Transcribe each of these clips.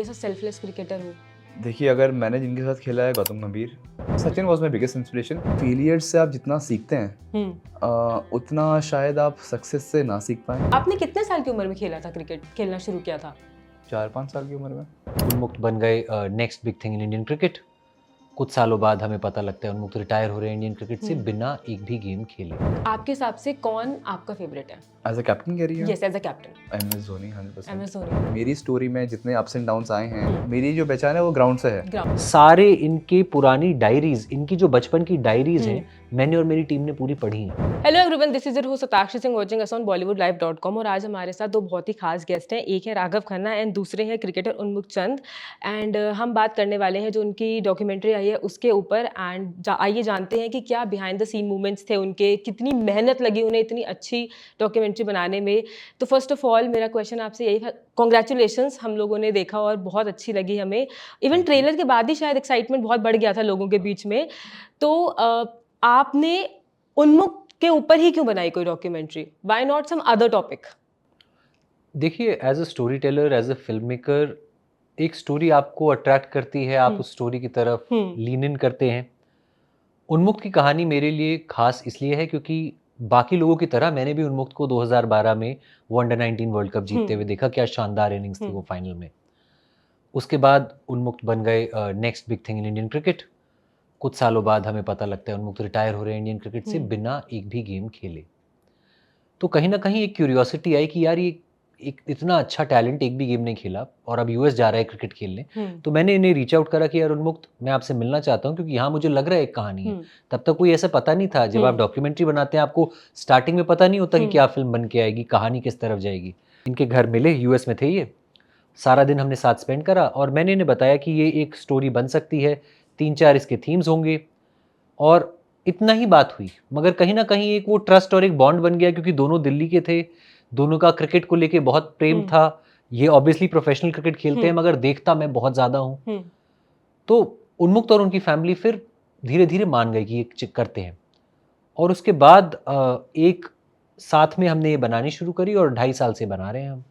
कोई ऐसा selfless cricketer हो? देखिए, अगर मैंने जिनके साथ खेला है गौतम गंभीर, Sachin was my biggest inspiration. Failures से आप जितना सीखते हैं उतना शायद आप सक्सेस से ना सीख पाएँ। आपने कितने साल की उम्र में खेला था क्रिकेट, खेलना शुरू किया था? 4-5 साल की उम्र में। उन्मुक्त बन गए next big thing in Indian cricket. कुछ सालों बाद हमें पता लगता है उन्मुक्त रिटायर हो रहे हैं इंडियन क्रिकेट से बिना एक भी गेम खेले। आपके हिसाब से कौन आपका फेवरेट है? एज अ कैप्टन कह रही है? Yes, as a captain. MS Dhoni 100%। MS Dhoni. मेरी स्टोरी में जितने अप्स एंड डाउन्स आए हैं, मेरी जो पहचान है वो ग्राउंड से है। ग्राउंड। सारे इनकी पुरानी डायरीज, इनकी जो बचपन की डायरीज हैं, मैंने और मेरी टीम ने पूरी पढ़ी हैं। Hello everyone, this is your host Satakshi Singh watching us on bollywoodlive.com। और आज हमारे साथ दो बहुत ही खास गेस्ट हैं। एक है राघव खन्ना एंड दूसरे हैं क्रिकेटर उन्मुक्त चंद। एंड हम बात करने वाले हैं जो उनकी डॉक्यूमेंट्री आई है उसके ऊपर। एंड आइए जानते हैं कि क्या बिहाइंड द सीन मूवमेंट्स थे उनके, कितनी मेहनत लगी उन्हें इतनी अच्छी डॉक्यूमेंट्री बनाने में। तो फर्स्ट ऑफ ऑल मेरा क्वेश्चन आपसे यही है, कॉन्ग्रेचुलेशंस। हम लोगों ने देखा और बहुत अच्छी लगी हमें। इवन ट्रेलर के बाद ही शायद एक्साइटमेंट बहुत बढ़ गया था लोगों के बीच में। तो आपने उन्मुक्त के ऊपर ही क्यों बनाई कोई documentary? Why not some other topic? देखिए, as a storyteller, as a film maker, एक स्टोरी आपको अट्रैक्ट करती है, आप उस स्टोरी की तरफ लीन इन करते हैं। उन्मुक्त की कहानी मेरे लिए खास इसलिए है क्योंकि बाकी लोगों की तरह मैंने भी उन्मुक्त को 2012 में वो अंडर 19 वर्ल्ड कप जीतते हुए देखा। क्या शानदार इनिंग्स थी वो फाइनल में। उसके बाद उन्मुक्त बन गए next big thing in Indian cricket. कुछ सालों बाद हमें पता लगता है उन्मुक्त रिटायर हो रहे हैं इंडियन क्रिकेट से बिना एक भी गेम खेले। तो कहीं ना कहीं एक क्यूरियोसिटी आई कि यार ये एक इतना अच्छा टैलेंट एक भी गेम नहीं खेला और अब यूएस जा रहा है क्रिकेट खेलने। तो मैंने इन्हें रीच आउट करा कि यार उन्मुक्त, मैं आपसे मिलना चाहता हूँ क्योंकि यहाँ मुझे लग रहा है एक कहानी है। तब तक कोई ऐसा पता नहीं था। जब आप डॉक्यूमेंट्री बनाते हैं आपको स्टार्टिंग में पता नहीं होता कि क्या फिल्म बन के आएगी, कहानी किस तरफ जाएगी। इनके घर मिले, यूएस में थे ये, सारा दिन हमने साथ स्पेंड करा और मैंने इन्हें बताया कि ये एक स्टोरी बन सकती है, 3-4 इसके थीम्स होंगे और इतना ही बात हुई। मगर कहीं ना कहीं एक वो ट्रस्ट और एक बॉन्ड बन गया क्योंकि दोनों दिल्ली के थे, दोनों का क्रिकेट को लेके बहुत प्रेम था। ये ऑब्वियसली प्रोफेशनल क्रिकेट खेलते हैं मगर देखता मैं बहुत ज़्यादा हूँ। तो उन्मुक्त और उनकी फैमिली फिर धीरे धीरे मान गए कि ये करते हैं और उसके बाद एक साथ में हमने ये बनानी शुरू करी और 2.5 साल से बना रहे हैं हम।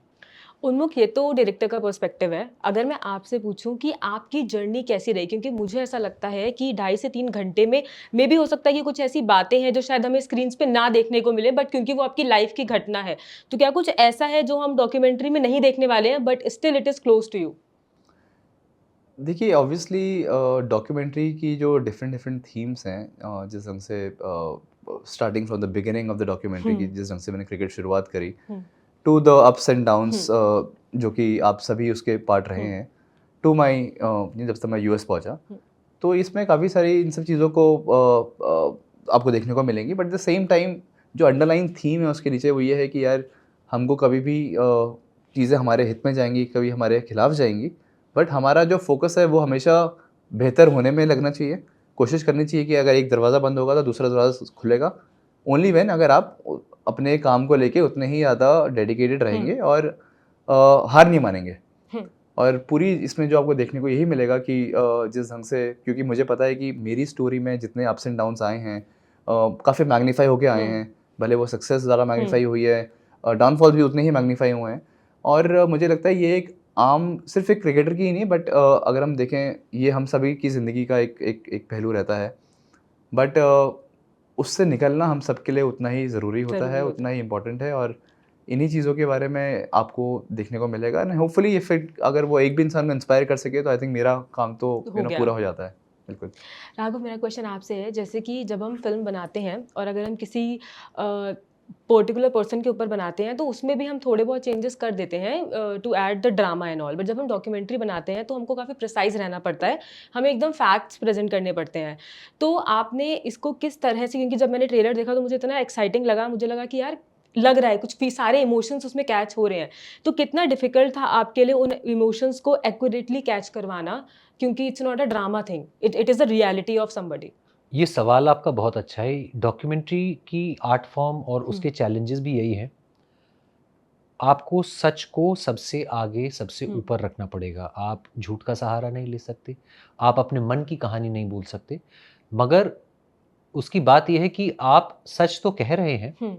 उन्मुक्त, ये तो डायरेक्टर का पर्सपेक्टिव है। अगर मैं आपसे पूछूं कि आपकी जर्नी कैसी रही, क्योंकि मुझे ऐसा लगता है कि 2.5 से 3 घंटे में मे भी हो सकता है कि कुछ ऐसी बातें हैं जो शायद हमें स्क्रीन पे ना देखने को मिले, बट क्योंकि वो आपकी लाइफ की घटना है, तो क्या कुछ ऐसा है जो हम डॉक्यूमेंट्री में नहीं देखने वाले हैं but still it is close to you? देखिए, ऑब्वियसली डॉक्यूमेंट्री की जो डिफरेंट थीम्स हैं, जिस ढंग से starting from the beginning of the documentary की जिस ढंग से मैंने क्रिकेट शुरुआत करी to the ups and downs जो कि आप सभी उसके पार्ट रहे हैं, टू माई जब तक मैं यूएस पहुंचा, तो इसमें काफ़ी सारी इन सब चीज़ों को आपको देखने को मिलेंगी। But at the same time जो अंडरलाइन थीम है उसके नीचे वो ये है कि यार हमको कभी भी चीज़ें हमारे हित में जाएंगी, कभी हमारे खिलाफ जाएंगी, बट हमारा जो फोकस है वो हमेशा बेहतर होने में लगना चाहिए। कोशिश करनी चाहिए कि अगर एक दरवाज़ा बंद होगा तो दूसरा दरवाज़ा खुलेगा ओनली व्हेन अगर आप अपने काम को लेके उतने ही ज़्यादा डेडिकेटेड रहेंगे और हार नहीं मानेंगे। और पूरी इसमें जो आपको देखने को यही मिलेगा कि जिस ढंग से, क्योंकि मुझे पता है कि मेरी स्टोरी में जितने अप्स एंड डाउन्स आए हैं काफ़ी मैग्नीफाई होके आए हैं। भले वो सक्सेस ज़्यादा मैग्नीफाई हुई है, डाउनफॉल भी उतने ही मैग्नीफाई हुए हैं। और मुझे लगता है ये एक आम सिर्फ एक क्रिकेटर की ही नहीं, बट अगर हम देखें ये हम सभी की ज़िंदगी का एक पहलू रहता है। बट उससे निकलना हम सबके लिए उतना ही ज़रूरी होता है, उतना ही इम्पोर्टेंट है। और इन्हीं चीज़ों के बारे में आपको देखने को मिलेगा एंड होपफुली इफ इट अगर वो एक भी इंसान को इंस्पायर कर सके तो आई थिंक मेरा काम तो पूरा हो जाता है। बिल्कुल। राघव, मेरा क्वेश्चन आपसे है, जैसे कि जब हम फिल्म बनाते हैं और अगर हम किसी पर्टिकुलर पर्सन के ऊपर बनाते हैं तो उसमें भी हम थोड़े बहुत चेंजेस कर देते हैं to add the drama and all, but जब हम डॉक्यूमेंट्री बनाते हैं तो हमको काफ़ी प्रिसाइज रहना पड़ता है, हमें एकदम फैक्ट्स प्रेजेंट करने पड़ते हैं। तो आपने इसको किस तरह से, क्योंकि जब मैंने ट्रेलर देखा तो मुझे इतना एक्साइटिंग लगा, मुझे लगा कि यार लग रहा है कुछ भी, सारे इमोशंस उसमें कैच हो रहे हैं, तो कितना डिफिकल्ट था आपके लिए उन इमोशंस को एक्यूरेटली कैच करवाना, क्योंकि it's not a drama thing, it is the reality of somebody. ये सवाल आपका बहुत अच्छा है। डॉक्यूमेंट्री की आर्ट फॉर्म और उसके चैलेंजेस भी यही हैं। आपको सच को सबसे आगे, सबसे ऊपर रखना पड़ेगा। आप झूठ का सहारा नहीं ले सकते, आप अपने मन की कहानी नहीं बोल सकते। मगर उसकी बात यह है कि आप सच तो कह रहे हैं,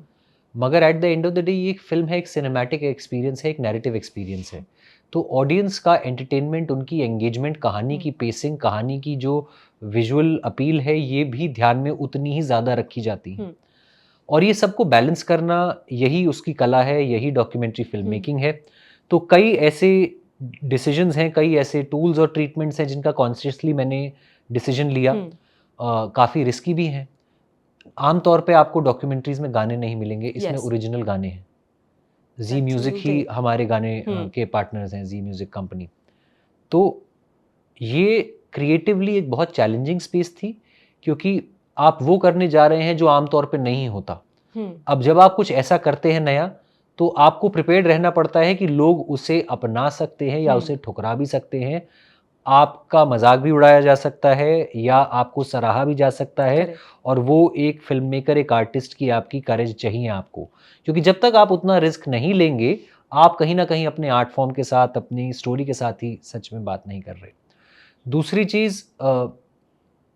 मगर at the end of the day ये एक फिल्म है, एक सिनेमैटिक एक्सपीरियंस है, एक नैरेटिव एक्सपीरियंस है। तो ऑडियंस का एंटरटेनमेंट, उनकी एंगेजमेंट, कहानी की पेसिंग, कहानी की जो विजुअल अपील है, ये भी ध्यान में उतनी ही ज़्यादा रखी जाती है। और ये सबको बैलेंस करना, यही उसकी कला है, यही डॉक्यूमेंट्री फ़िल्म मेकिंग है। तो कई ऐसे डिसीजंस हैं, कई ऐसे टूल्स और ट्रीटमेंट्स हैं जिनका कॉन्शियसली मैंने डिसीजन लिया। काफ़ी रिस्की भी हैं। आम तौर पे आपको डॉक्यूमेंट्रीज़ में गाने नहीं मिलेंगे, इसमें यस, ओरिजिनल गाने हैं। ज़ी दैट्स म्यूज़िक ही अमेजिंग। हमारे गाने के पार्टनर्स हैं, ज़ी म्यूज़िक कंपनी। तो ये क्रिएटिवली एक बहुत चैलेंजिंग स्पेस थी, क्योंकि आप वो करने जा रहे हैं जो आम तौर पे नहीं होता। अब जब आप कुछ ऐसा करते हैं नया, तो आपको प्रिपेयर्ड रहना पड़ता है कि लोग उसे अपना सकते हैं या उसे ठुकरा भी सकते हैं। आपका मज़ाक भी उड़ाया जा सकता है या आपको सराहा भी जा सकता है, करेक्ट। और वो एक फ़िल्म मेकर, एक आर्टिस्ट की आपकी करेज चाहिए आपको। क्योंकि जब तक आप उतना रिस्क नहीं लेंगे, आप कहीं न कहीं अपने आर्ट फ़ॉर्म के साथ, अपनी स्टोरी के साथ ही सच में बात नहीं कर रहे। दूसरी चीज़,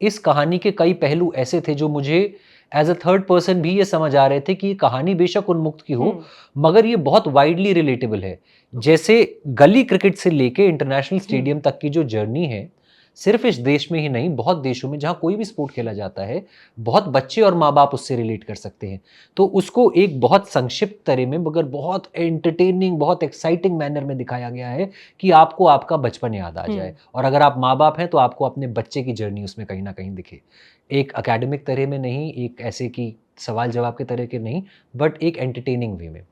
इस कहानी के कई पहलू ऐसे थे जो मुझे एज़ अ थर्ड पर्सन भी ये समझ आ रहे थे कि ये कहानी बेशक उन्मुक्त की हो, मगर ये बहुत वाइडली रिलेटेबल है। जैसे गली क्रिकेट से लेके इंटरनेशनल स्टेडियम तक की जो जर्नी है, सिर्फ इस देश में ही नहीं, बहुत देशों में जहाँ कोई भी स्पोर्ट खेला जाता है, बहुत बच्चे और माँ-बाप उससे रिलेट कर सकते हैं। तो उसको एक बहुत संक्षिप्त तरह में, मगर बहुत एंटरटेनिंग, बहुत एक्साइटिंग मैनर में दिखाया गया है कि आपको आपका बचपन याद आ जाए, और अगर आप माँ-बाप हैं तो आपको अपने बच्चे की जर्नी उसमें कहीं न कहीं दिखे। एक एकेडमिक तरह में नहीं, एक ऐसे कि सवाल-जवाब के तरह के नहीं, बट एक एंटरटेनिंग वे में।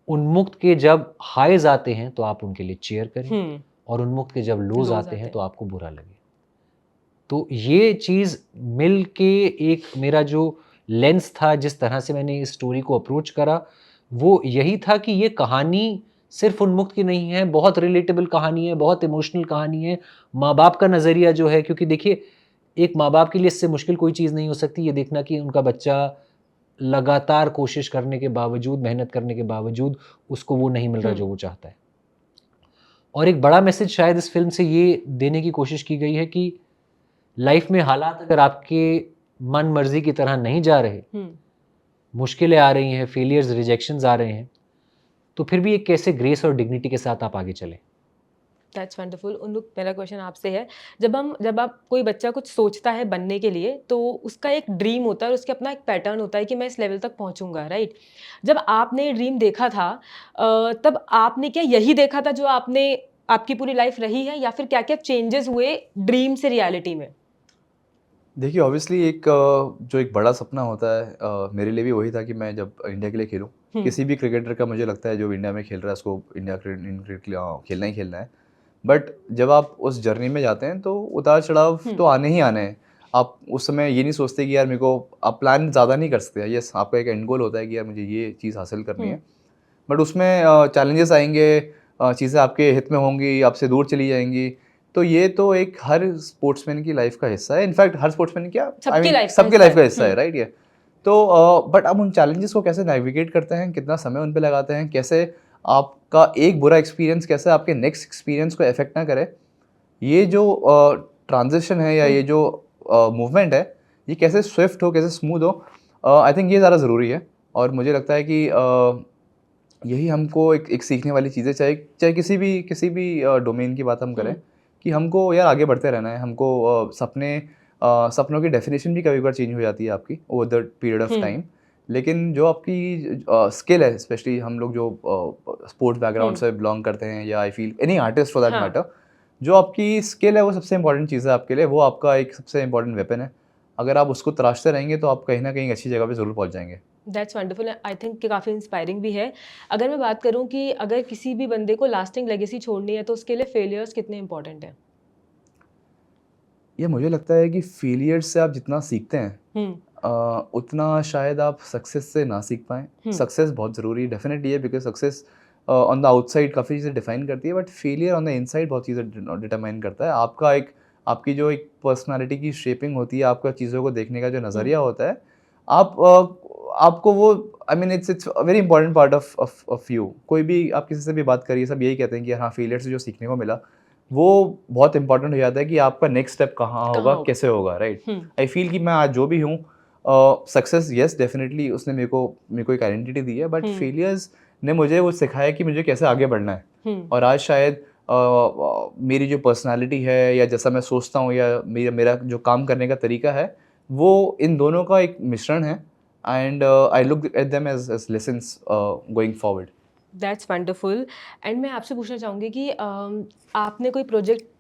उन्मुक्त के जब हाइज़ आते हैं तो आप उनके लिए चीयर करें, और उन्मुक्त के जब लोज़ लोज आते आते हैं तो हैं। आपको बुरा लगे। तो ये चीज़ मिल के एक मेरा जो लेंस था, जिस तरह से मैंने इस स्टोरी को अप्रोच करा, वो यही था कि ये कहानी सिर्फ़ उन्मुक्त की नहीं है, बहुत रिलेटेबल कहानी है, बहुत इमोशनल कहानी है। माँ-बाप का नज़रिया जो है, क्योंकि देखिए, एक माँ-बाप के लिए इससे मुश्किल कोई चीज़ नहीं हो सकती, ये देखना कि उनका बच्चा लगातार कोशिश करने के बावजूद, मेहनत करने के बावजूद, उसको वो नहीं मिल रहा जो वो चाहता है। और एक बड़ा मैसेज शायद इस फ़िल्म से ये देने की कोशिश की गई है कि लाइफ में हालात अगर आपके मन मर्जी की तरह नहीं जा रहे, मुश्किलें आ रही हैं, फेलियर्स, रिजेक्शंस आ रहे हैं, तो फिर भी एक कैसे ग्रेस और डिग्निटी के साथ आप आगे चलें। That's wonderful. उन्मुक्त, मेरा क्वेश्चन आपसे है, जब आप कोई बच्चा कुछ सोचता है बनने के लिए, तो उसका एक ड्रीम होता है और उसका अपना एक पैटर्न होता है कि मैं इस लेवल तक पहुंचूंगा, राइट? जब आपने ड्रीम देखा था, तब आपने क्या यही देखा था जो आपने आपकी पूरी लाइफ रही है, या फिर क्या क्या चेंजेस हुए ड्रीम से रियलिटी में? देखिए ऑब्वियसली एक जो एक बड़ा सपना होता है, मेरे लिए भी वही था कि मैं जब इंडिया के लिए खेलूं। किसी भी क्रिकेटर का मुझे लगता है जो इंडिया में खेल रहा है उसको इंडिया क्रिकेट के लिए खेलना ही खेलना है। बट जब आप उस जर्नी में जाते हैं तो उतार चढ़ाव तो आने ही आने हैं। आप उस समय ये नहीं सोचते कि यार मेरे को, आप प्लान ज़्यादा नहीं कर सकते। यस, आपका एक एंड गोल होता है कि यार मुझे ये चीज़ हासिल करनी है, बट उसमें चैलेंजेस आएंगे, चीज़ें आपके हित में होंगी, आपसे दूर चली जाएंगी। तो ये तो एक हर स्पोर्ट्समैन की लाइफ का हिस्सा है। इनफैक्ट हर स्पोर्ट्समैन क्या, आई सबकी मीन लाइफ का सबके हिस्सा लाइफ का है। हिस्सा है, राइट? ये तो बट आप उन चैलेंजेस को कैसे नेविगेट करते हैं, कितना समय उन पे लगाते हैं, कैसे आपका एक बुरा एक्सपीरियंस कैसे आपके नेक्स्ट एक्सपीरियंस को अफेक्ट ना करे, ये जो ट्रांजिशन है या ये जो मूवमेंट है, ये कैसे स्विफ्ट हो, कैसे स्मूथ हो, आई थिंक ये ज़्यादा ज़रूरी है। और मुझे लगता है कि यही हमको एक सीखने वाली चीज़ है, चाहे चाहे किसी भी डोमेन की बात हम करें, कि हमको यार आगे बढ़ते रहना है। हमको सपनों की डेफिनेशन भी कभी बार चेंज हो जाती है आपकी over the period of time. लेकिन जो आपकी स्किल है, स्पेशली हम लोग जो स्पोर्ट्स बैकग्राउंड से बिलोंग करते हैं, या I feel any artist for that हाँ, मैटर, जो आपकी स्किल है वो सबसे इंपॉर्टेंट चीज़ है आपके लिए। वो आपका एक सबसे इंपॉर्टेंट वेपन है। अगर आप उसको तराशते रहेंगे तो आप कहीं ना कहीं अच्छी जगह पे ज़रूर पहुंच जाएंगे। That's wonderful. आई थिंक कि काफ़ी इंस्पायरिंग भी है। अगर मैं बात करूं कि अगर किसी भी बंदे को लास्टिंग लेगेसी छोड़नी है, तो उसके लिए फेलियर्स कितने इंपॉर्टेंट हैं? ये मुझे लगता है कि फेलियर से आप जितना सीखते हैं, हम्म। उतना शायद आप सक्सेस से ना सीख पाएँ। सक्सेस बहुत ज़रूरी डेफ़िनेटली है, because success on the outside काफ़ी चीज़ें डिफ़ाइन करती है, but failure on the inside बहुत चीज़ें डिटरमाइन करता है। आपकी जो एक पर्सनैलिटी की शेपिंग होती है, आपका चीज़ों को देखने का जो नज़रिया होता है, आपको वो, I mean it's a very important part of you. कोई भी आप किसी से भी बात करिए, सब यही कहते हैं कि हाँ, फेलियर से जो सीखने को मिला, वो बहुत इंपॉर्टेंट हो जाता है कि आपका नेक्स्ट स्टेप कहाँ कहाँ होगा, होगा? कैसे होगा, राइट? आई फील कि मैं आज जो भी हूँ, सक्सेस येस डेफिनेटली उसने मेरे को एक आइडेंटिटी दी है, बट फेलियर्स ने मुझे वो सिखाया कि मुझे कैसे आगे बढ़ना है। और आज शायद मेरी जो पर्सनालिटी है या जैसा मैं सोचता हूँ या मेरा जो काम करने का तरीका है वो इन दोनों का एक मिश्रण है and I look at them as lessons going forward. That's wonderful. And मैं आपसे पूछना चाहूँगी कि आपने कोई प्रोजेक्ट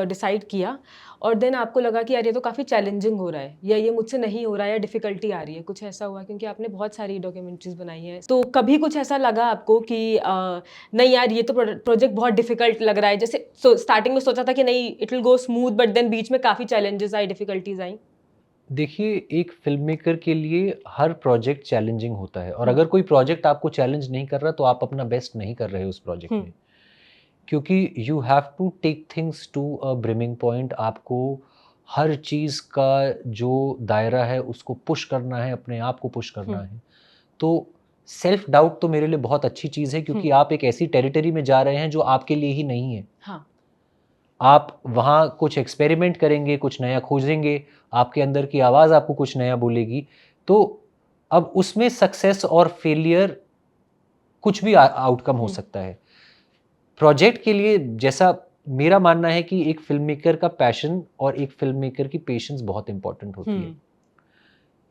डिसाइड किया और देन आपको लगा कि यार ये तो काफ़ी चैलेंजिंग हो रहा है या ये मुझसे नहीं हो रहा है या डिफ़िकल्टी आ रही है, कुछ ऐसा हुआ? क्योंकि आपने बहुत सारी डॉक्यूमेंट्रीज बनाई हैं, तो कभी कुछ ऐसा लगा आपको कि नहीं यार ये तो प्रोजेक्ट बहुत डिफ़िकल्ट लग रहा है, जैसे स्टार्टिंग में सोचा था कि नहीं it will go smooth but then बीच में काफ़ी चैलेंजेस आई, डिफ़िकल्टीज आई? देखिए, एक फ़िल्म मेकर के लिए हर प्रोजेक्ट चैलेंजिंग होता है और अगर कोई प्रोजेक्ट आपको चैलेंज नहीं कर रहा, तो आप अपना बेस्ट नहीं कर रहे हो उस प्रोजेक्ट में। क्योंकि you have to take things to a brimming point. आपको हर चीज़ का जो दायरा है, उसको पुश करना है, अपने आप को पुश करना है। तो सेल्फ डाउट तो मेरे लिए बहुत अच्छी चीज़ है क्योंकि आप एक ऐसी टेरिटरी में जा रहे हैं, जो आपके लिए ही नहीं है। हाँ। आप वहाँ कुछ एक्सपेरिमेंट करेंगे, कुछ नया खोजेंगे, आपके अंदर की आवाज़ आपको कुछ नया बोलेगी। तो अब उसमें सक्सेस और फेलियर कुछ भी आउटकम हो सकता है। प्रोजेक्ट के लिए जैसा मेरा मानना है कि एक फ़िल्म मेकर का पैशन और एक फ़िल्म मेकर की पेशेंस बहुत इम्पोर्टेंट होती है।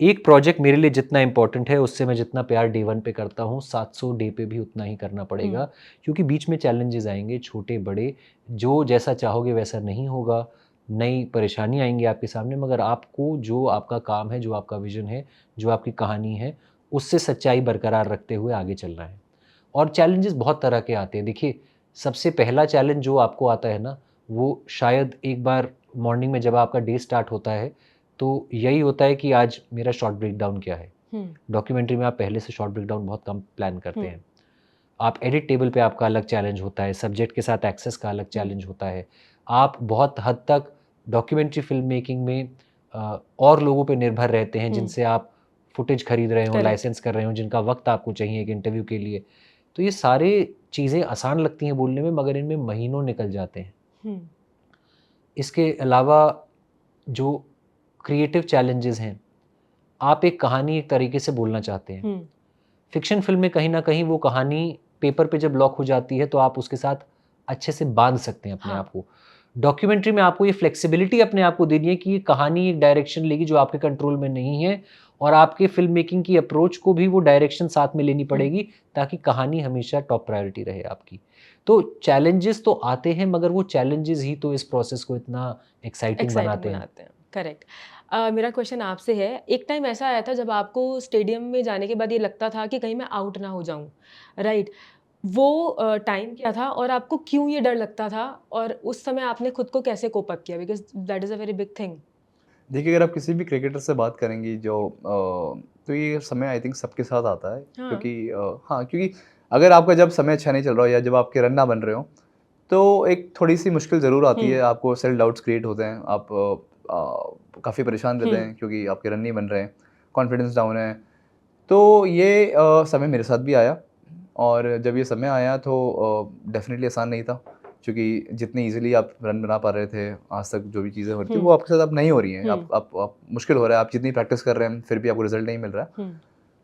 एक प्रोजेक्ट मेरे लिए जितना इम्पोर्टेंट है, उससे मैं जितना प्यार डे 1 पे करता हूँ, 700 डे पे भी उतना ही करना पड़ेगा क्योंकि बीच में चैलेंजेस आएँगे, छोटे-बड़े, जो जैसा चाहोगे वैसा नहीं होगा, नई परेशानी आएँगी आपके सामने, मगर आपको जो आपका काम है, जो आपका विज़न है, जो आपकी कहानी है, उससे सच्चाई बरकरार रखते हुए आगे चलना है। और चैलेंजेस बहुत तरह के आते हैं। देखिए, सबसे पहला चैलेंज जो आपको आता है ना, वो शायद एक बार मॉर्निंग में जब आपका डे स्टार्ट होता है, तो यही होता है कि आज मेरा शॉर्ट ब्रेकडाउन क्या है? डॉक्यूमेंट्री में आप पहले से शॉर्ट ब्रेकडाउन बहुत कम प्लान करते हैं। आप एडिट टेबल पे आपका अलग चैलेंज होता है, सब्जेक्ट के साथ एक्सेस का अलग चैलेंज होता है। आप बहुत हद तक डॉक्यूमेंट्री फ़िल्म मेकिंग में और लोगों पे निर्भर रहते हैं, जिनसे आप फुटेज खरीद रहे हो, करेक्ट। लाइसेंस कर रहे हो, जिनका वक़्त आपको चाहिए एक इंटरव्यू के लिए। तो ये सारे चीज़ें आसान लगती हैं बोलने में, मगर इनमें महीनों निकल जाते हैं। इसके अलावा जो क्रिएटिव चैलेंजेस हैं, आप एक कहानी एक तरीके से बोलना चाहते हैं। फ़िक्शन फ़िल्म में कहीं न कहीं वो कहानी पेपर पे जब लॉक हो जाती है, तो आप उसके साथ अच्छे से बाँध सकते हैं अपने आप को। डॉक्यूमेंट्री में आपको ये फ्लेक्सिबिलिटी अपने आप को देनी है कि ये कहानी एक डायरेक्शन लेगी जो आपके कंट्रोल में नहीं है और आपके फ़िल्म मेकिंग की अप्रोच को भी वो डायरेक्शन साथ में लेनी पड़ेगी ताकि कहानी हमेशा टॉप प्रायोरिटी रहे आपकी। तो चैलेंजेस तो आते हैं, मगर वो चैलेंजेस ही तो इस प्रोसेस को इतना एक्साइटिंग एक्साइटिंग बनाते हैं। बनाते हैं, करेक्ट। मेरा क्वेश्चन आपसे है, एक टाइम ऐसा आया था जब आपको स्टेडियम में जाने के बाद ये लगता था कि कहीं मैं आउट ना हो जाऊँ, राइट? वो टाइम क्या था और आपको क्यों ये डर लगता था और उस समय आपने खुद को कैसे कोप अप किया? Because that is a very big thing. देखिए, अगर आप किसी भी क्रिकेटर से बात करेंगी जो तो ये समय आई थिंक सबके साथ आता है हाँ। क्योंकि हाँ, क्योंकि अगर आपका जब समय अच्छा नहीं चल रहा हो या जब आपके रन ना बन रहे हो, तो एक थोड़ी-सी मुश्किल ज़रूर आती है, आपको सेल्फ डाउट्स क्रिएट होते हैं, आप काफ़ी परेशान रहते हैं क्योंकि आपके रन नहीं बन रहे हैं, कॉन्फिडेंस डाउन है। तो ये समय मेरे साथ भी आया और जब ये समय आया तो डेफ़िनेटली आसान नहीं था क्योंकि जितनी ईज़िली आप रन बना पा रहे थे, आज तक जो भी चीज़ें हो रही थी, वो आपके साथ अब नहीं हो रही हैं। आप मुश्किल हो रहा है, आप जितनी प्रैक्टिस कर रहे हैं, फिर भी आपको रिज़ल्ट नहीं मिल रहा है।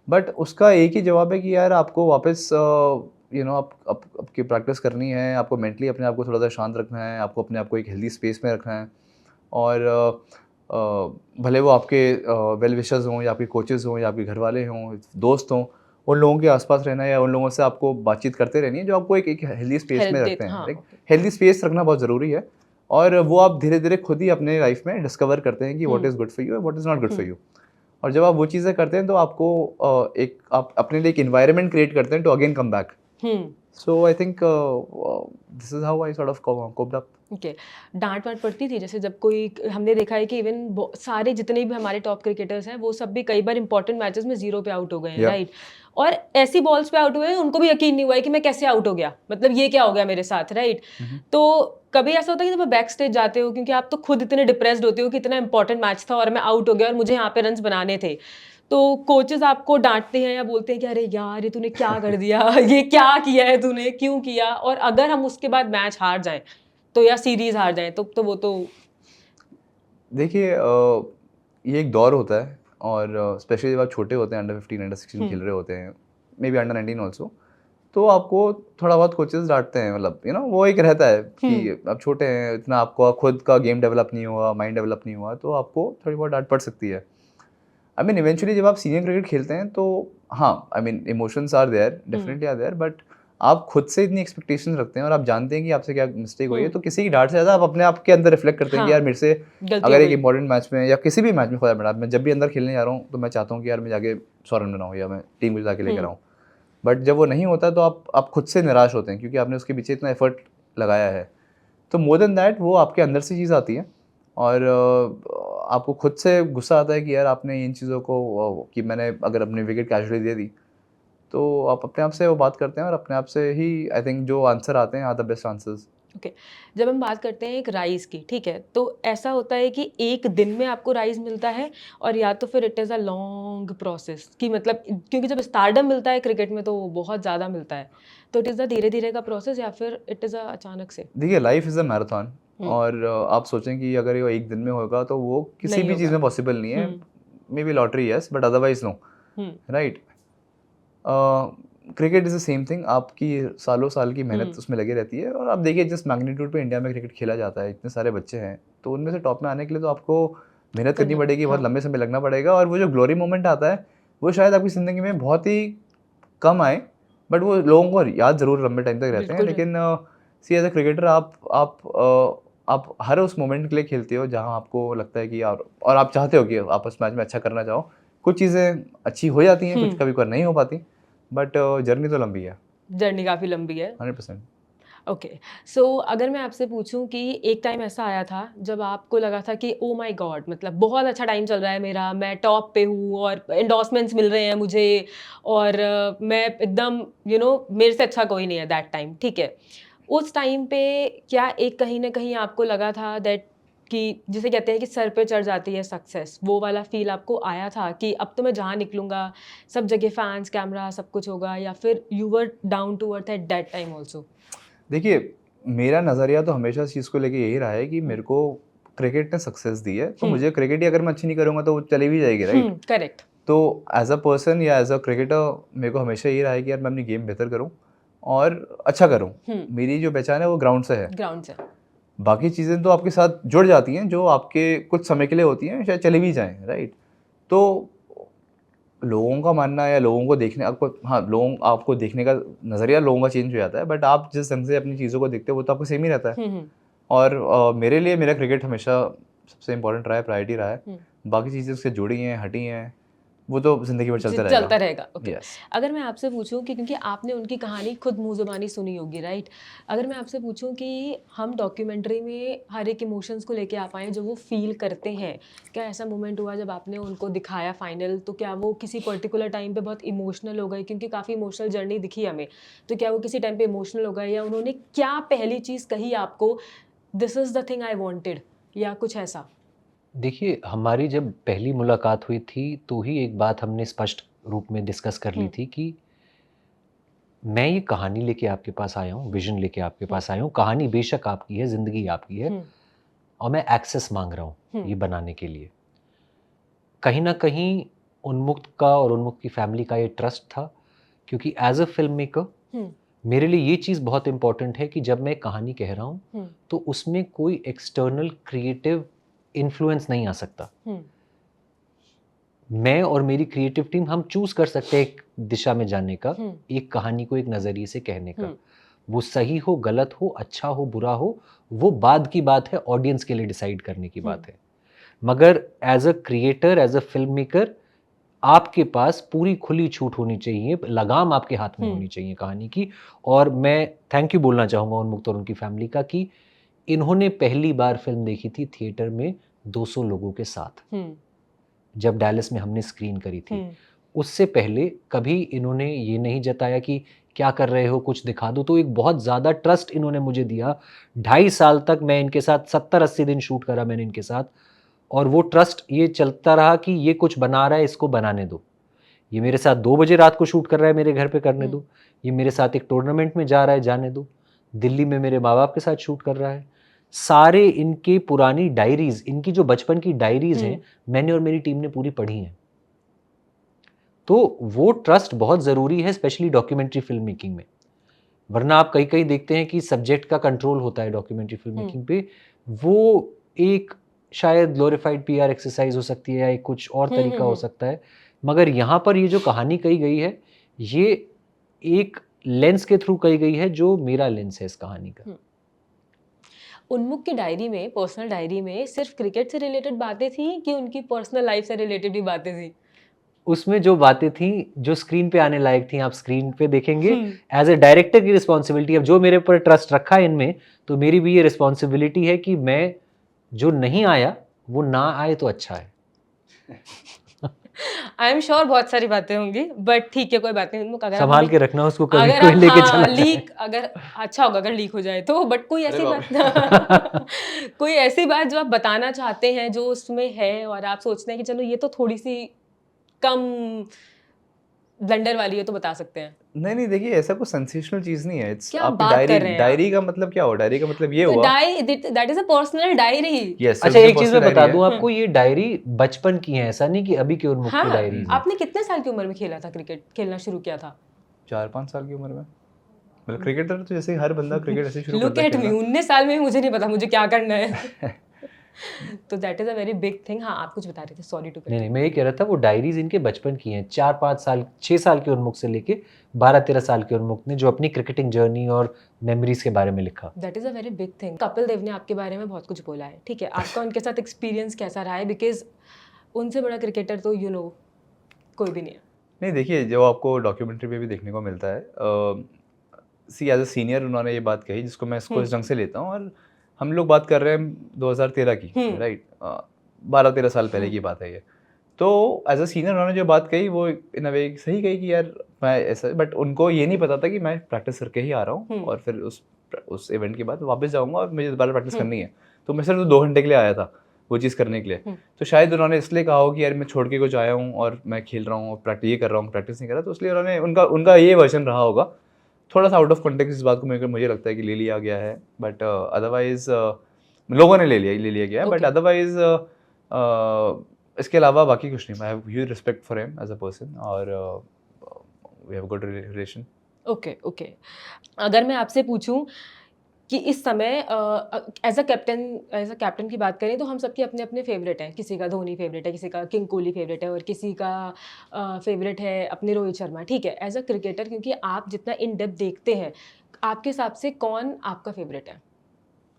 बट उसका एक ही जवाब है कि यार आपको वापस आपकी प्रैक्टिस करनी है, आपको मेंटली अपने आप को थोड़ा-सा शांत रखना है, आपको अपने आप को एक हेल्दी स्पेस में रखना है और भले वो आपके वेल विशर्स हों या आपके कोचेज़ हों या आपके घरवाले हों, दोस्त हों, उन लोगों के आस-पास रहना है या उन लोगों से आपको बातचीत करते रहनी है जो आपको एक हेल्दी स्पेस हेल्प में रखते देते हैं, हाँ, राइट? ओके। हेल्दी स्पेस रखना बहुत ज़रूरी है और वो आप धीरे-धीरे खुद ही अपने लाइफ़ में डिस्कवर करते हैं कि what is good for you and what is not good for you. और जब आप वो चीज़ें करते हैं तो आपको एक आप अपने लिए एक एनवायरनमेंट क्रिएट करते हैं to again come back. So I think this is how I sort of coped up. Okay. डाँट-वाँट पड़ती थी? जैसे जब कोई हमने देखा है कि इवन सारे जितने भी हमारे टॉप क्रिकेटर्स हैं, वो सब भी कई बार इंपॉर्टेंट मैचेस में 0 पे आउट हो गए हैं, या राइट? और ऐसी बॉल्स पे आउट हुए हैं, उनको भी यकीन नहीं हुआ है कि मैं कैसे आउट हो गया? मतलब ये क्या हो गया मेरे साथ, राइट? तो कभी ऐसा होता है कि जब आप बैक स्टेज जाते हो क्योंकि आप तो खुद इतने डिप्रेस्ड होते हो कि इतना इंपॉर्टेंट मैच था और मैं आउट हो गया और मुझे यहाँ पे रन्स बनाने थे। तो कोचेस आपको डाँटते हैं या बोलते हैं कि अरे यार! ये तूने क्या कर दिया? ये क्या किया है तूने? क्यों किया? और अगर हम उसके बाद मैच हार जाएँ, तो या सीरीज़ हार जाएँ तो वो तो देखिए ये एक दौर होता है और स्पेशली जब आप छोटे होते हैं, अंडर 15 अंडर 16 खेल रहे होते हैं, मे बी अंडर 19 ऑल्सो, तो आपको थोड़ा बहुत कोचेस डांटते हैं, मतलब वो एक रहता है कि आप छोटे हैं, इतना आपको खुद का गेम डेवलप नहीं हुआ, माइंड डेवलप नहीं हुआ, तो आपको थोड़ी बहुत डांट पड़ सकती है। आई मीन इवेंचुअली जब आप सीनियर क्रिकेट खेलते हैं तो हाँ, I mean emotions are there, definitely are there, but आप खुद से इतनी एक्सपेक्टेशंस रखते हैं और आप जानते हैं कि आपसे क्या मिस्टेक हुई है, तो किसी की डांट से ज़्यादा आप अपने आप के अंदर रिफ्लेक्ट करते हैं कि यार मेरे से गलती अगर हो एक गई। इंपॉर्टेंट मैच में या किसी भी मैच में फॉर दैट मैं जब भी अंदर खेलने जा रहा हूँ तो मैं चाहता हूँ कि यार मैं जाके 100 रन बनाऊँ या मैं टीम को जाके लेकर आऊँ। बट जब वो नहीं होता तो आप खुद से निराश होते हैं क्योंकि आपने उसके पीछे इतना एफर्ट लगाया है। तो मोर देन दैट वो आपके अंदर से चीज़ आती है और आपको खुद से गुस्सा आता है कि यार आपने इन चीज़ों को कि मैंने अगर अपनी विकेट कैजुअली दे दी, तो आप अपने आप से वो बात करते हैं और अपने आप से ही आई थिंक जो आंसर आते हैं are the best answers. Okay. जब हम बात करते हैं एक राइज़ की, ठीक है? तो ऐसा होता है कि एक दिन में आपको राइज़ मिलता है और या तो फिर it is a long process कि मतलब क्योंकि जब स्टारडम मिलता है क्रिकेट में तो वो बहुत ज़्यादा मिलता है। तो इट इज़ अ धीरे-धीरे का प्रोसेस या फिर इट इज़ अ अचानक से? देखिए लाइफ इज़ अ मैराथन हुँ, और आप सोचें कि अगर ये एक दिन में होगा तो वो किसी नहीं भी चीज़ होगा। में पॉसिबल नहीं है। Hmm, maybe lottery yes but otherwise no, hmm, right? Cricket is the same thing, आपकी सालों साल की मेहनत हुँ, उसमें लगी रहती है और आप देखिए जिस मैग्नीट्यूड पे इंडिया में क्रिकेट खेला जाता है, इतने सारे बच्चे हैं, तो उनमें से टॉप में आने के लिए तो आपको मेहनत करनी करना पड़ेगी, बहुत हाँ, लंबे समय लगना पड़ेगा और वो जो ग्लोरी मोमेंट आता है, वो शायद आपकी ज़िंदगी में बहुत ही कम आए, बट वो लोगों को याद ज़रूर लंबे टाइम तक रहते हैं। बिल्कुल लेकिन सी एज़ अ क्रिकेटर आप हर उस मोमेंट के लिए खेलते हो जहाँ आपको लगता है कि यार और आप चाहते हो कि आप उस मैच में अच्छा करना चाहो। कुछ चीज़ें अच्छी हो जाती हैं, कुछ हुँ, कभी-कभार नहीं हो पाती, बट जर्नी तो लंबी है, जर्नी काफ़ी लंबी है। 100%। ओके। सो अगर मैं आपसे पूछूं कि एक टाइम ऐसा आया था जब आपको लगा था कि ओ माय गॉड मतलब बहुत अच्छा टाइम चल रहा है मेरा, मैं टॉप पे हूँ और एंडोर्समेंट्स मिल रहे हैं मुझे और मैं एकदम मेरे से अच्छा कोई नहीं है दैट टाइम, ठीक है? उस टाइम पे क्या एक कहीं ना कहीं आपको लगा था दैट कि जिसे कहते हैं कि सर पे चढ़ जाती है सक्सेस, वो वाला फील आपको आया था कि अब तो मैं जहाँ निकलूंगा सब जगह फैंस कैमरा सब कुछ होगा, या फिर you were down to earth at that time also? देखिए, मेरा नज़रिया तो हमेशा इस चीज़ को लेके यही रहा है कि मेरे को क्रिकेट ने सक्सेस दी है, तो मुझे क्रिकेट ही अगर मैं अच्छी नहीं करूँगा तो वो चली भी जाएगी, राइट? करेक्ट। तो एज़ अ पर्सन या एज़ अ क्रिकेटर मेरे को हमेशा ये रहा है कि यार मैं अपनी गेम बेहतर करूँ और अच्छा करूँ। मेरी जो पहचान है वो ग्राउंड से है। ग्राउंड से। बाकी चीज़ें तो आपके साथ जुड़ जाती हैं, जो आपके कुछ समय के लिए होती हैं, शायद चली भी जाएँ, राइट? तो लोगों का मानना या लोगों को देखने आपको हाँ, लोगों आपको देखने का नज़रिया लोगों का चेंज हो जाता है, बट आप जिस ढंग से अपनी चीज़ों को देखते हो, वो तो आपको सेम ही रहता है। हुँ, हुँ, और मेरे लिए मेरा क्रिकेट हमेशा सबसे इम्पोर्टेंट रहा है, प्रायोरिटी रहा है। हुँ। बाकी चीज़ें उससे जुड़ी हैं, हटी हैं, वो तो ज़िंदगी भर चलता चलता रहेगा। रहेगा, ओके। यस। अगर मैं आपसे पूछूँ कि क्योंकि आपने उनकी कहानी खुद मुँह ज़ुबानी सुनी होगी, राइट? अगर मैं आपसे पूछूँ कि हम डॉक्यूमेंट्री में हर एक इमोशंस को लेके आ पाएँ जो वो फ़ील करते हैं, क्या ऐसा मोमेंट हुआ जब आपने उनको दिखाया फाइनल, तो क्या वो किसी पर्टिकुलर टाइम पे बहुत इमोशनल हो गए? क्योंकि काफ़ी इमोशनल जर्नी दिखी हमें, तो क्या वो किसी टाइम पे इमोशनल हो गए या उन्होंने क्या पहली चीज़ कही आपको, this is the thing I wanted, या कुछ ऐसा? देखिए, हमारी जब पहली मुलाकात हुई थी, तो ही एक बात हमने स्पष्ट रूप में डिस्कस कर ली हुँ, थी कि मैं ये कहानी लेके आपके पास आया हूँ, विज़न लेके आपके हुँ, पास आया हूँ। कहानी बेशक आपकी है, ज़िंदगी आपकी है हुँ, और मैं एक्सेस माँग रहा हूँ, हुँ, ये बनाने के लिए। कहीं न कहीं उन्मुक्त का और उन्मुक्त की फ़ैमिली का ये ट्रस्ट था, क्योंकि एज़ अ फ़िल्म मेकर हुँ, मेरे लिए ये चीज़ बहुत इम्पोर्टेंट है कि जब मैं कहानी कह रहा हूँ, हुँ, तो उसमें कोई एक्सटर्नल क्रिएटिव इन्फ्लुएंस नहीं आ सकता। हुँ, मैं और मेरी क्रिएटिव टीम हम चूज़ कर सकते हैं एक दिशा में जाने का, हुँ, एक कहानी को एक नज़रिए से कहने का। हुँ, वो सही हो, गलत हो, अच्छा हो, बुरा हो, वो बाद की बात है, ऑडियंस के लिए डिसाइड करने की हुँ, बात है। मगर as a creator, as a film maker आपके पास पूरी खुली छूट होनी चाहिए, लगाम आपके हाथ में हुँ, होनी चाहिए कहानी की। और मैं थैंक यू बोलना चाहूँगा उन्मुक्त और उनकी फ़ैमिली का कि इन्होंने पहली बार फ़िल्म देखी थी थिएटर में 200 लोगों के साथ, हुँ, जब डैलस में हमने स्क्रीन करी थी। हुँ, उससे पहले कभी इन्होंने ये नहीं जताया कि क्या कर रहे हो, कुछ दिखा दो, तो एक बहुत ज़्यादा ट्रस्ट इन्होंने मुझे दिया। ढाई साल तक मैं इनके साथ 70-80 दिन शूट करा मैंने इनके साथ और वो ट्रस्ट ये चलता रहा कि ये कुछ बना रहा है, इसको बनाने दो। ये मेरे साथ 2 बजे रात को शूट कर रहा है, मेरे घर पे करने हुँ, दो। ये मेरे साथ एक टूर्नामेंट में जा रहा है, जाने दो। दिल्ली में मेरे माँ-बाप के साथ शूट कर रहा है। सारे इनकी पुरानी डायरीज़, इनकी जो बचपन की डायरीज़ हैं, हुँ, मैंने और मेरी टीम ने पूरी पढ़ी हैं। तो वो ट्रस्ट बहुत ज़रूरी है स्पेशली डॉक्यूमेंट्री फ़िल्म मेकिंग में। वरना आप कहीं कहीं देखते हैं कि सब्जेक्ट का कंट्रोल होता है डॉक्यूमेंट्री फिल्म मेकिंग पे, वो एक शायद ग्लोरीफाइड पीआर एक्सरसाइज हो सकती है या एक कुछ और तरीका हो सकता है, मगर यहाँ पर ये जो कहानी कही गई है ये एक लेंस के थ्रू कही गई है जो मेरा लेंस है इस कहानी का। उन्मुख की डायरी में, पर्सनल डायरी में सिर्फ क्रिकेट से रिलेटेड बातें थी कि उनकी पर्सनल लाइफ से रिलेटेड भी बातें थी? उसमें जो बातें थी जो स्क्रीन पे आने लायक थी, आप स्क्रीन पे देखेंगे। एज ए डायरेक्टर की रिस्पॉन्सिबिलिटी, अब जो मेरे ऊपर ट्रस्ट रखा है इनमें, तो मेरी भी ये रिस्पॉन्सिबिलिटी है कि मैं जो नहीं आया वो ना आए तो अच्छा है। आई एम श्योर बहुत सारी बातें होंगी, बट ठीक है, कोई बात नहीं। उन्मुख, अगर संभाल आप के रखना उसको, कभी अगर कोई आप लेके चला जाए। लीक, अगर अच्छा होगा अगर लीक हो जाए तो, बट कोई अरे ऐसी बाप बात कोई ऐसी बात जो आप बताना चाहते हैं जो उसमें है और आप सोचते हैं कि चलो ये तो थोड़ी सी कम ब्लंडर वाली है तो बता सकते हैं? नहीं देखिए, ऐसा कोई सेंसेशनल चीज़ नहीं है। इट्स क्या आपकी बात डायरी, कर रहे हैं आप? डायरी का मतलब क्या हुआ? डायरी का मतलब ये तो हुआ। That is a personal diary. Yes, अच्छा, एक चीज मैं बता डायरी है। दूं आपको, ये डायरी बचपन की है, ऐसा नहीं कि अभी की उन्मुख की हाँ, डायरीज है। आपने कितने साल की उम्र में खेला था क्रिकेट, खेलना शुरू किया था? 4-5 साल की उम्र में। मतलब क्रिकेटर तो जैसे हर बंदा क्रिकेट ऐसे शुरू लुक करता है एट मी, खेलना। 19 साल में मुझे नहीं पता मुझे क्या करना है। तो that is a very big thing. हाँ, आप कुछ बता रहे थे, सॉरी टू नहीं, मैं ये कह रहा था वो डायरीज इनके बचपन की हैं, 4-5 साल 6 साल के उन्मुख से लेके 12-13 साल के उन्मुख ने जो अपनी क्रिकेटिंग जर्नी और मेमोरीज के बारे में लिखा। That is a very big thing. Kapil Dev ने आपके बारे में बहुत कुछ बोला है, ठीक है, आपका उनके साथ एक्सपीरियंस कैसा रहा है? बिकॉज उनसे बड़ा क्रिकेटर तो कोई भी नहीं है। नहीं देखिए, जो आपको डॉक्यूमेंट्री पे भी देखने को मिलता है, सी एज अ सीनियर उन्होंने ये बात कही जिसको मैं इसको इस ढंग से लेता हूँ। और हम लोग बात कर रहे हैं 2013 की, राइट? 12-13 साल पहले की बात है ये। तो एज अ सीनियर उन्होंने जो बात कही वो इन अ वे सही कही कि यार मैं ऐसा, बट उनको ये नहीं पता था कि मैं प्रैक्टिस करके ही आ रहा हूँ और फिर उस इवेंट के बाद वापस जाऊँगा और मुझे दोबारा प्रैक्टिस करनी है। तो मैं सिर्फ 2 घंटे के लिए आया था वो चीज़ करने के लिए। तो शायद उन्होंने इसलिए कहा हो कि यार मैं छोड़ के कुछ आया हूँ और मैं खेल रहा हूँ और प्रैक्टिस ये कर रहा हूँ, प्रैक्टिस नहीं कर रहा, तो इसलिए उन्होंने उनका ये वर्जन रहा होगा। थोड़ा सा आउट ऑफ कॉन्टेक्स्ट इस बात को मुझे लगता है कि ले लिया गया है, बट अदरवाइज लोगों ने ले लिया गया है, बट Okay. अदरवाइज इसके अलावा बाकी कुछ नहीं। I have huge respect for him as a person और we have good relation. Okay. अगर मैं आपसे पूछूं कि इस समय एज अ कैप्टन की बात करें तो हम सबके अपने अपने फेवरेट हैं। किसी का धोनी फेवरेट है, किसी का किंग कोहली फेवरेट है और किसी का फेवरेट है अपने रोहित शर्मा, ठीक है। एज अ क्रिकेटर, क्योंकि आप जितना इन डेप्थ देखते हैं, आपके हिसाब से कौन आपका फेवरेट है?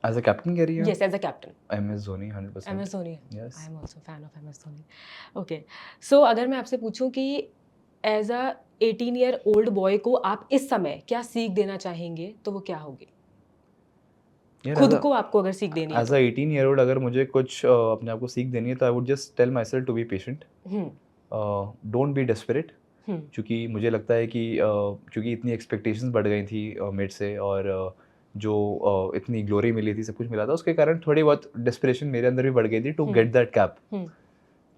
एज अ कैप्टन कह रही है? Yes, as a captain. MS Dhoni 100%। M S Dhoni. Yes. I am also fan of M S Dhoni. Okay, so अगर मैं आपसे पूछूं कि as a 18 year old boy को आप इस समय क्या सीख देना चाहेंगे, तो वो क्या होगी? खुद को आपको अगर सीख देनी है एज तो? अ 18-year-old अगर मुझे कुछ अपने आप को सीख देनी है तो I would just tell myself to be patient, don't be desperate. क्योंकि मुझे लगता है कि क्योंकि इतनी एक्सपेक्टेशंस बढ़ गई थी मेरे से, और जो इतनी ग्लोरी मिली थी, सब कुछ मिला था, उसके कारण थोड़ी बहुत डेस्परेशन मेरे अंदर भी बढ़ गई थी टू गेट दैट कैप।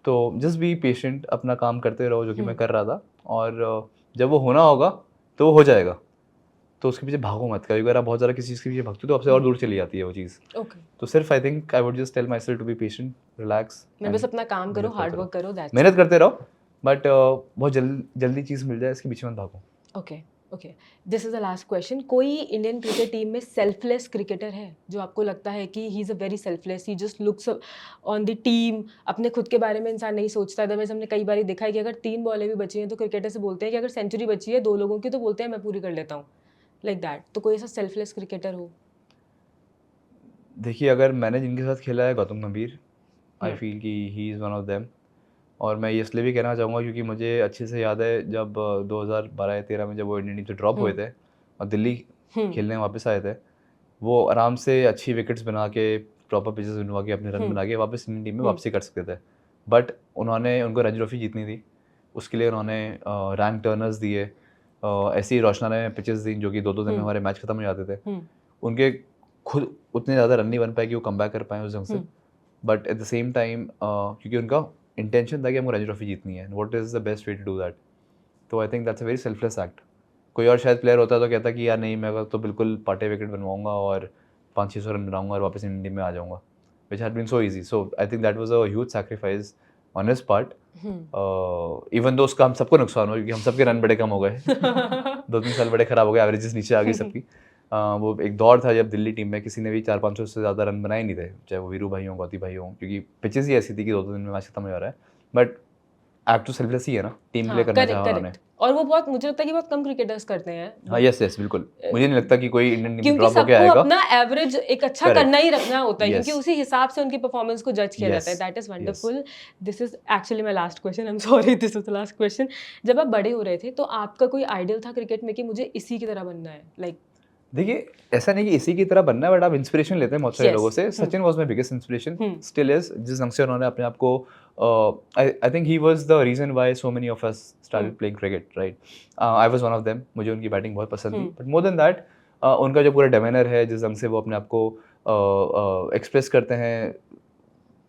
तो जस्ट बी पेशेंट, अपना काम करते रहो जो कि मैं कर रहा था, और जब वो होना होगा तो वो हो जाएगा। तो उसके पीछे भागो मत, कभी अगर आप बहुत ज़्यादा किसी चीज़ के पीछे भागते हो तो आपसे और दूर चली जाती है वो चीज़। ओके, तो सिर्फ I think I would just tell myself to be patient, relax, मैं बस अपना काम करो, हार्ड वर्क करो, दैट्स मेहनत करते रहो, बट बहुत जल्दी चीज़ मिल जाए इसके पीछे मत भागो। Okay. Okay, this is the last question. कोई इंडियन क्रिकेट टीम में सेल्फलेस क्रिकेटर है जो आपको लगता है कि he is a very selfless, he just looks on the team, अपने खुद के बारे में इंसान नहीं सोचता? अदरवाइज हमने कई बार देखा है कि अगर 3 बॉलें भी बची हैं तो क्रिकेटर से बोलते हैं कि अगर सेंचुरी बची है 2 लोगों की तो बोलते हैं मैं पूरी कर लेता हूँ, लाइक दैट। तो कोई ऐसा सेल्फलेस क्रिकेटर हो? देखिए, अगर मैंने जिनके साथ खेला है, गौतम गंभीर, आई फील कि he is one of them. और मैं ये इसलिए भी कहना चाहूँगा क्योंकि मुझे अच्छे से याद है जब 2012 या 13 में जब वो इंडियन टीम से ड्रॉप हुए थे और दिल्ली खेलने वापस आए थे, वो आराम से अच्छी विकेट्स बना के, प्रॉपर पिचेस बनवा के, अपने रन बना के वापस इंडियन टीम में वापसी कर सकते थे। बट उनको रणजी ट्रॉफी जीतनी थी, उसके लिए उन्होंने रैंक टर्नर्स दिए, ऐसी ही रोशना ने पिचेस दी जो कि 2-2 दिन में हमारे मैच खत्म हो जाते थे। उनके खुद उतने ज़्यादा रन नहीं बन पाए कि वो कम बैक कर पाए उस ढंग से, but at the same time क्योंकि उनका इंटेंशन था कि हमको रणजी ट्रॉफी जीतनी है, what is the best way to do that. तो I think that's a very selfless act. कोई और शायद प्लेयर होता तो कहता कि यार नहीं, मैं तो बिल्कुल पाटे विकेट बनवाऊंगा और 500-600 रन बनाऊंगा और वापस इंडियन टीम में आ जाऊंगा, which had been so easy. So I think that was a huge sacrifice on his part, even though उसका हम सबको नुकसान हुआ क्योंकि हम सबके रन बड़े कम हो गए 2-3 साल बड़े खराब हो गए, एवरेजेस नीचे आ गई सबकी। वो एक दौर था जब दिल्ली टीम में किसी ने भी 400-500 से ज़्यादा रन बनाए नहीं थे, चाहे वो वीरू भाई हों, गौती भाई हों, क्योंकि पिचेस ही ऐसी थी कि 2-2 दिन में मैच खत्म हो जा रहा है। बट एक्ट तो सेल्फलेस ही है ना, टीम के हाँ, लिए करना करेक्ट चाहा उन्होंने। करेक्ट। और वो बहुत, मुझे लगता है कि बहुत कम क्रिकेटर्स करते हैं हाँ, यस यस बिल्कुल। मुझे नहीं लगता कि कोई इंडियन टीम क्योंकि ड्रॉप होके सबको आएगा। अपना एवरेज एक अच्छा Correct. करना ही रखना होता है, क्योंकि Yes. उसी हिसाब से उनकी परफॉर्मेंस को जज किया जाता है। Yes. That is Yes. Wonderful. This is actually my last question, I am sorry, this is the last question. जब आप बड़े हो रहे थे तो आपका कोई आइडियल था क्रिकेट में कि मुझे इसी की तरह बनना है, लाइक? देखिए, ऐसा नहीं कि इसी की तरह बनना है, बट आप इंस्पिरेशन लेते हैं बहुत सारे Yes. लोगों से। Sachin was my biggest inspiration, Hmm. Still is. जिस ढंग से उन्होंने अपने आप को, I think he was the reason why so many of us started playing cricket, right? I was one of them. मुझे उनकी बैटिंग बहुत पसंद थी, बट मोर देन दैट उनका जो पूरा डेमेनर है, जिस ढंग से वो अपने आप को एक्सप्रेस करते हैं,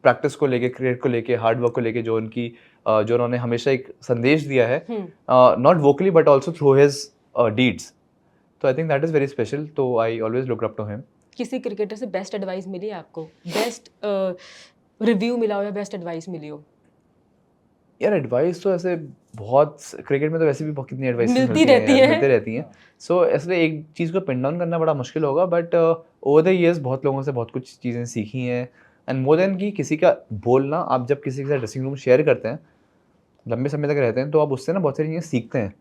प्रैक्टिस को लेके, क्रिकेट को लेके, हार्ड वर्क को लेके, जो उन्होंने हमेशा एक संदेश दिया है, not vocally but also through his deeds. तो I think that is very special. तो I always look up to him. किसी क्रिकेटर से बेस्ट एडवाइस मिली है आपको? बेस्ट रिव्यू मिला हो या बेस्ट एडवाइस मिली हो? यार एडवाइस तो ऐसे बहुत, क्रिकेट में तो वैसे भी बहुत कितनी एडवाइस मिलती रहती है। मिलते रहती हैं। सो इसलिए एक चीज़ को पिन डाउन करना बड़ा मुश्किल होगा, बट ओवर द ईयर्स बहुत लोगों से बहुत कुछ चीज़ें सीखी हैं। एंड मोर देन कि किसी का बोलना, आप जब किसी के साथ ड्रेसिंग रूम शेयर करते हैं, लंबे समय तक रहते हैं, तो आप उससे ना बहुत सारी चीज़ें सीखते हैं।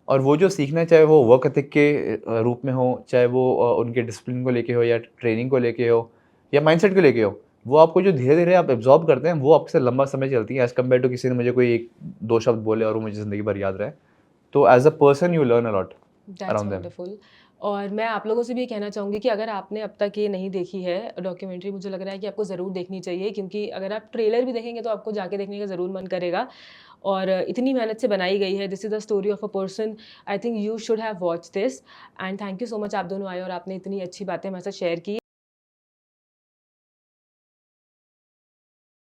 और वो जो सीखना है, चाहे वो वर्क एथिक के रूप में हो, चाहे वो उनके डिसिप्लिन को लेके हो, या ट्रेनिंग को लेके हो, या माइंडसेट को लेके हो, वो आपको जो धीरे-धीरे आप एब्ज़ॉर्ब करते हैं, वो आपके साथ लंबा समय चलती है, एज़ कम्पेयर टू किसी ने मुझे कोई 1-2 शब्द बोले और वो मुझे ज़िंदगी भर याद रहे। तो as a person you learn a lot that's around them. Wonderful. और मैं आप लोगों से भी ये कहना चाहूँगी कि अगर आपने अब तक ये नहीं देखी है डॉक्यूमेंट्री, मुझे लग रहा है कि आपको ज़रूर देखनी चाहिए, क्योंकि अगर आप ट्रेलर भी देखेंगे तो आपको जाके देखने का ज़रूर मन करेगा। और इतनी मेहनत से बनाई गई है। This is the story of a person. I think you should have watch this. And thank you so much, आप दोनों आए और आपने इतनी अच्छी बातें हमारे साथ शेयर की।